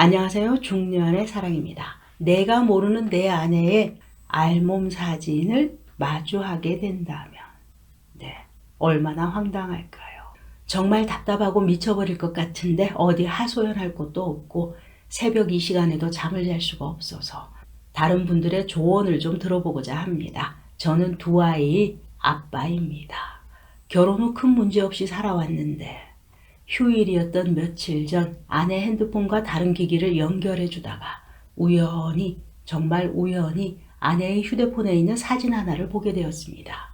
안녕하세요. 중년의 사랑입니다. 내가 모르는 내 아내의 알몸 사진을 마주하게 된다면, 얼마나 황당할까요? 정말 답답하고 미쳐버릴 것 같은데 어디 하소연할 곳도 없고 새벽 이 시간에도 잠을 잘 수가 없어서 다른 분들의 조언을 좀 들어보고자 합니다. 저는 두 아이의 아빠입니다. 결혼 후 큰 문제 없이 살아왔는데 휴일이었던 며칠 전 아내 핸드폰과 다른 기기를 연결해 주다가 정말 우연히 아내의 휴대폰에 있는 사진 하나를 보게 되었습니다.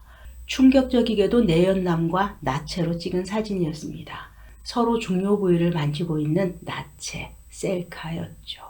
충격적이게도 내연남과 나체로 찍은 사진이었습니다. 서로 중요 부위를 만지고 있는 나체, 셀카였죠.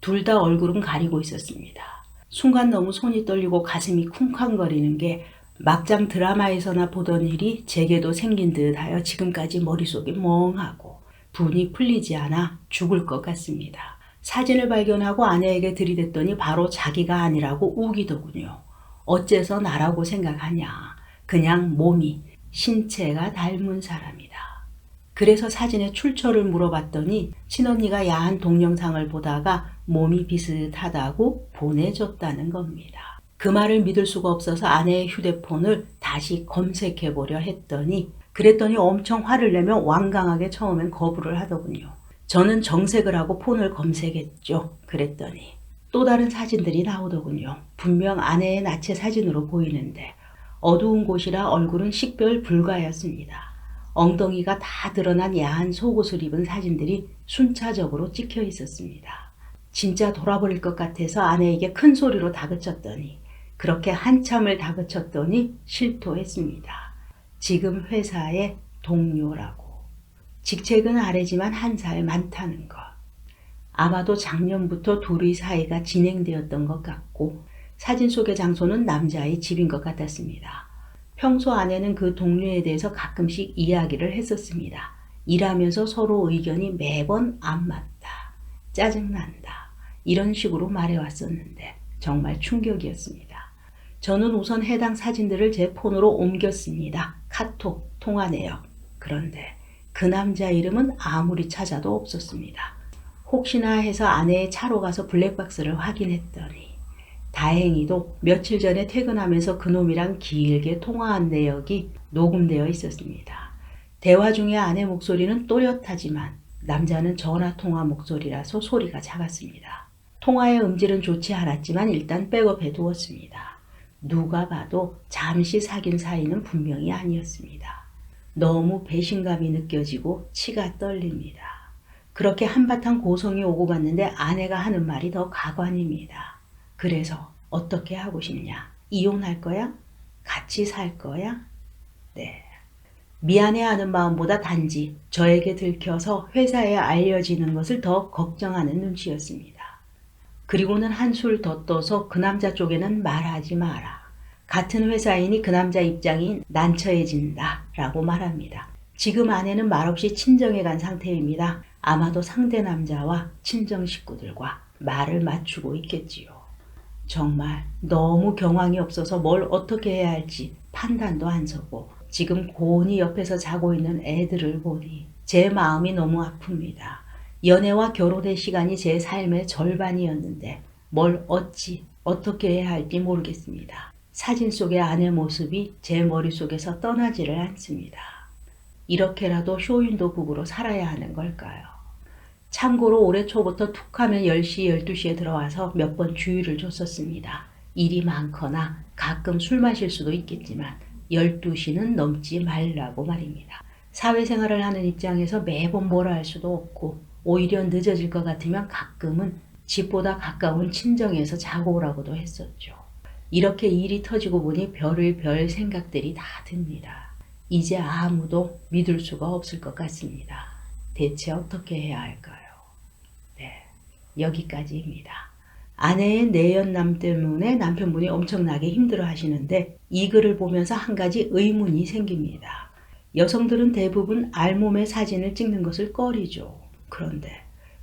둘 다 얼굴은 가리고 있었습니다. 순간 너무 손이 떨리고 가슴이 쿵쾅거리는 게 막장 드라마에서나 보던 일이 제게도 생긴 듯하여 지금까지 머릿속이 멍하고 분이 풀리지 않아 죽을 것 같습니다. 사진을 발견하고 아내에게 들이댔더니 바로 자기가 아니라고 우기더군요. 어째서 나라고 생각하냐. 그냥 몸이 신체가 닮은 사람이다. 그래서 사진의 출처를 물어봤더니 친언니가 야한 동영상을 보다가 몸이 비슷하다고 보내줬다는 겁니다. 그 말을 믿을 수가 없어서 아내의 휴대폰을 다시 검색해보려 그랬더니 엄청 화를 내며 완강하게 처음엔 거부를 하더군요. 저는 정색을 하고 폰을 검색했죠. 그랬더니 또 다른 사진들이 나오더군요. 분명 아내의 나체 사진으로 보이는데 어두운 곳이라 얼굴은 식별 불가였습니다. 엉덩이가 다 드러난 야한 속옷을 입은 사진들이 순차적으로 찍혀 있었습니다. 진짜 돌아버릴 것 같아서 아내에게 큰 소리로 다그쳤더니 그렇게 한참을 다그쳤더니 실토했습니다. 지금 회사의 동료라고. 직책은 아래지만 한 살 많다는 것. 아마도 작년부터 둘의 사이가 진행되었던 것 같고 사진 속의 장소는 남자의 집인 것 같았습니다. 평소 아내는 그 동료에 대해서 가끔씩 이야기를 했었습니다. 일하면서 서로 의견이 매번 안 맞다. 짜증난다. 이런 식으로 말해왔었는데 정말 충격이었습니다. 저는 우선 해당 사진들을 제 폰으로 옮겼습니다. 카톡, 통화 내역. 그런데 그 남자 이름은 아무리 찾아도 없었습니다. 혹시나 해서 아내의 차로 가서 블랙박스를 확인했더니 다행히도 며칠 전에 퇴근하면서 그놈이랑 길게 통화한 내역이 녹음되어 있었습니다. 대화 중에 아내 목소리는 또렷하지만 남자는 전화통화 목소리라서 소리가 작았습니다. 통화의 음질은 좋지 않았지만 일단 백업해 두었습니다. 누가 봐도 잠시 사귄 사이는 분명히 아니었습니다. 너무 배신감이 느껴지고 치가 떨립니다. 그렇게 한바탕 고성이 오고 갔는데 아내가 하는 말이 더 가관입니다. 그래서 어떻게 하고 싶냐? 이혼할 거야? 같이 살 거야? 네. 미안해하는 마음보다 단지 저에게 들켜서 회사에 알려지는 것을 더 걱정하는 눈치였습니다. 그리고는 한술 더 떠서 그 남자 쪽에는 말하지 마라. 같은 회사이니 그 남자 입장이 난처해진다 라고 말합니다. 지금 아내는 말없이 친정에 간 상태입니다. 아마도 상대 남자와 친정 식구들과 말을 맞추고 있겠지요. 정말 너무 경황이 없어서 뭘 어떻게 해야 할지 판단도 안 서고 지금 고온히 옆에서 자고 있는 애들을 보니 제 마음이 너무 아픕니다. 연애와 결혼의 시간이 제 삶의 절반이었는데 뭘 어떻게 해야 할지 모르겠습니다. 사진 속의 아내 모습이 제 머릿속에서 떠나지를 않습니다. 이렇게라도 쇼윈도 부부로 살아야 하는 걸까요? 참고로 올해 초부터 툭하면 10시, 12시에 들어와서 몇 번 주의를 줬었습니다. 일이 많거나 가끔 술 마실 수도 있겠지만 12시는 넘지 말라고 말입니다. 사회생활을 하는 입장에서 매번 뭐라 할 수도 없고 오히려 늦어질 것 같으면 가끔은 집보다 가까운 친정에서 자고 오라고도 했었죠. 이렇게 일이 터지고 보니 별의별 생각들이 다 듭니다. 이제 아무도 믿을 수가 없을 것 같습니다. 대체 어떻게 해야 할까요? 여기까지입니다. 아내의 내연남 때문에 남편분이 엄청나게 힘들어 하시는데 이 글을 보면서 한 가지 의문이 생깁니다. 여성들은 대부분 알몸의 사진을 찍는 것을 꺼리죠. 그런데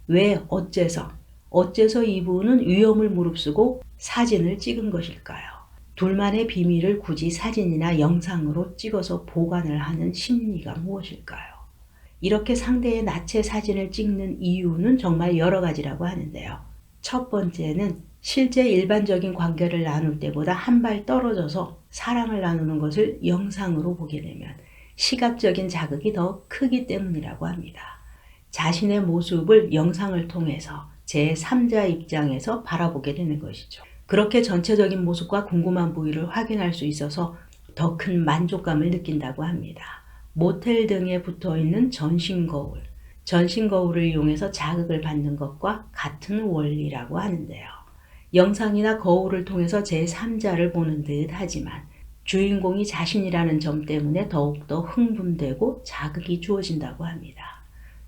왜 어째서 이분은 위험을 무릅쓰고 사진을 찍은 것일까요? 둘만의 비밀을 굳이 사진이나 영상으로 찍어서 보관을 하는 심리가 무엇일까요? 이렇게 상대의 나체 사진을 찍는 이유는 정말 여러 가지라고 하는데요. 첫 번째는 실제 일반적인 관계를 나눌 때보다 한 발 떨어져서 사랑을 나누는 것을 영상으로 보게 되면 시각적인 자극이 더 크기 때문이라고 합니다. 자신의 모습을 영상을 통해서 제3자 입장에서 바라보게 되는 것이죠. 그렇게 전체적인 모습과 궁금한 부위를 확인할 수 있어서 더 큰 만족감을 느낀다고 합니다. 모텔 등에 붙어있는 전신 거울을 이용해서 자극을 받는 것과 같은 원리라고 하는데요. 영상이나 거울을 통해서 제3자를 보는 듯 하지만 주인공이 자신이라는 점 때문에 더욱더 흥분되고 자극이 주어진다고 합니다.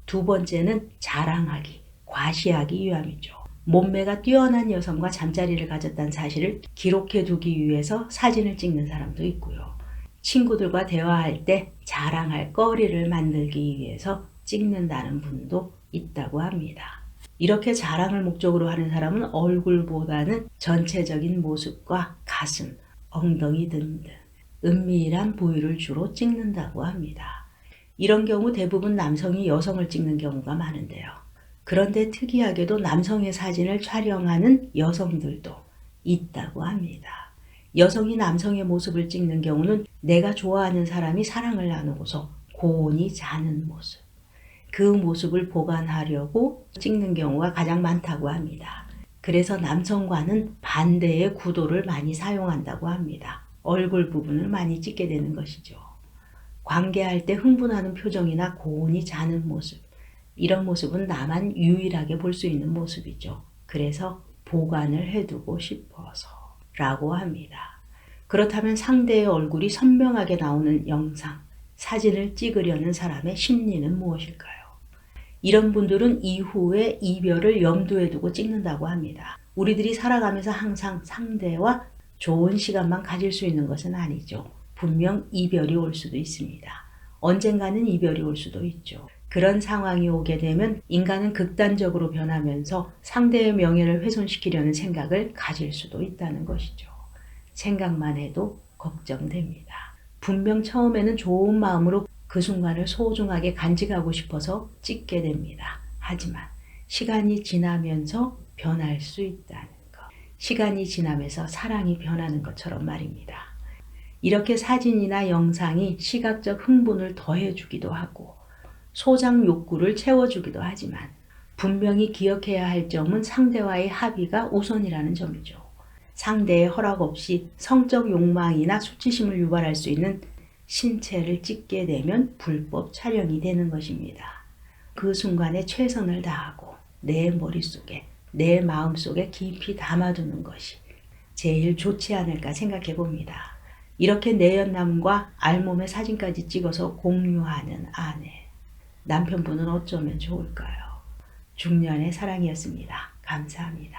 두 번째는 자랑하기, 과시하기 위함이죠. 몸매가 뛰어난 여성과 잠자리를 가졌다는 사실을 기록해 두기 위해서 사진을 찍는 사람도 있고요. 친구들과 대화할 때 자랑할 거리를 만들기 위해서 찍는다는 분도 있다고 합니다. 이렇게 자랑을 목적으로 하는 사람은 얼굴보다는 전체적인 모습과 가슴, 엉덩이 등등 은밀한 부위를 주로 찍는다고 합니다. 이런 경우 대부분 남성이 여성을 찍는 경우가 많은데요. 그런데 특이하게도 남성의 사진을 촬영하는 여성들도 있다고 합니다. 여성이 남성의 모습을 찍는 경우는 내가 좋아하는 사람이 사랑을 나누고서 고온이 자는 모습, 그 모습을 보관하려고 찍는 경우가 가장 많다고 합니다. 그래서 남성과는 반대의 구도를 많이 사용한다고 합니다. 얼굴 부분을 많이 찍게 되는 것이죠. 관계할 때 흥분하는 표정이나 고온이 자는 모습, 이런 모습은 나만 유일하게 볼 수 있는 모습이죠. 그래서 보관을 해두고 싶어서 라고 합니다. 그렇다면 상대의 얼굴이 선명하게 나오는 영상, 사진을 찍으려는 사람의 심리는 무엇일까요? 이런 분들은 이후에 이별을 염두에 두고 찍는다고 합니다. 우리들이 살아가면서 항상 상대와 좋은 시간만 가질 수 있는 것은 아니죠. 분명 이별이 올 수도 있습니다. 언젠가는 이별이 올 수도 있죠. 그런 상황이 오게 되면 인간은 극단적으로 변하면서 상대의 명예를 훼손시키려는 생각을 가질 수도 있다는 것이죠. 생각만 해도 걱정됩니다. 분명 처음에는 좋은 마음으로 그 순간을 소중하게 간직하고 싶어서 찍게 됩니다. 하지만 시간이 지나면서 변할 수 있다는 것. 시간이 지나면서 사랑이 변하는 것처럼 말입니다. 이렇게 사진이나 영상이 시각적 흥분을 더해주기도 하고 소장 욕구를 채워주기도 하지만 분명히 기억해야 할 점은 상대와의 합의가 우선이라는 점이죠. 상대의 허락 없이 성적 욕망이나 수치심을 유발할 수 있는 신체를 찍게 되면 불법 촬영이 되는 것입니다. 그 순간에 최선을 다하고 내 머릿속에, 내 마음속에 깊이 담아두는 것이 제일 좋지 않을까 생각해 봅니다. 이렇게 내연남과 알몸의 사진까지 찍어서 공유하는 아내, 남편분은 어쩌면 좋을까요? 중년의 사랑이었습니다. 감사합니다.